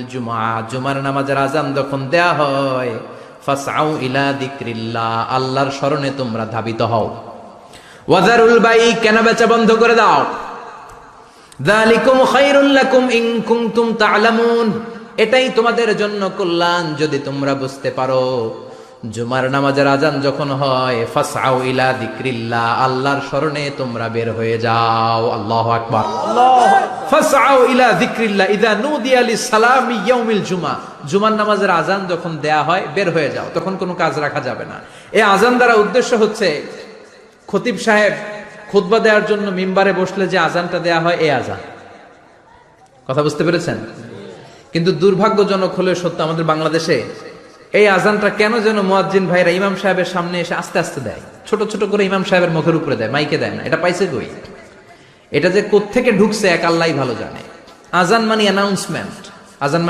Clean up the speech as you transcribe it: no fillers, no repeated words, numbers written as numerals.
জুমার নামাজের আজান যখন দেয়া হয় ফাসআউ ইলা যিকরিল্লাহ, আল্লাহর স্মরণে তোমরা ধাবিত হও। ওয়াজারুল বাই, কেনা বেচা বন্ধ করে দাও। যালিকুম খায়রুল লাকুম ইন কুনতুম তা'লামুন, এটাই তোমাদের জন্য কল্যাণ যদি তোমরা বুঝতে পারো। জুমার নামাজের আজান যখন হয় ফাসআউ ইলা যিকরিল্লাহ, আল্লাহর স্মরণে তোমরা বের হয়ে যাও। আল্লাহু আকবার। ফাসআউ ইলা যিকরিল্লাহ ইযা নুদিয়া লিস-সালামি ইয়াউমিল জুমআ, জুমার নামাজের আজান যখন দেয়া হয় বের হয়ে যাও, তখন কোনো কাজ রাখা যাবে না। এই আজান দ্বারা উদ্দেশ্য হচ্ছে খতিব সাহেব খুতবা দেওয়ার জন্য মিম্বারে বসলে যে আজানটা দেয়া হয় এই আজান। কথা বুঝতে পেরেছেন? কিন্তু দুর্ভাগ্যজনক হলে সত্য, আমাদের বাংলাদেশে এই আজানটা কেন যেন মুয়াজ্জিন ভাইরা ইমাম সাহেবের সামনে এসে আস্তে আস্তে দেয়, ছোট ছোট করে ইমাম সাহেবের মুখের উপরে দেয়, মাইকে দেয় না। এটা পাইছে কই? এটা যে কোত্থেকে ঢুকছে এক আল্লাহই ভালো জানে। আজান মানে অ্যানাউন্সমেন্ট, আজান মানে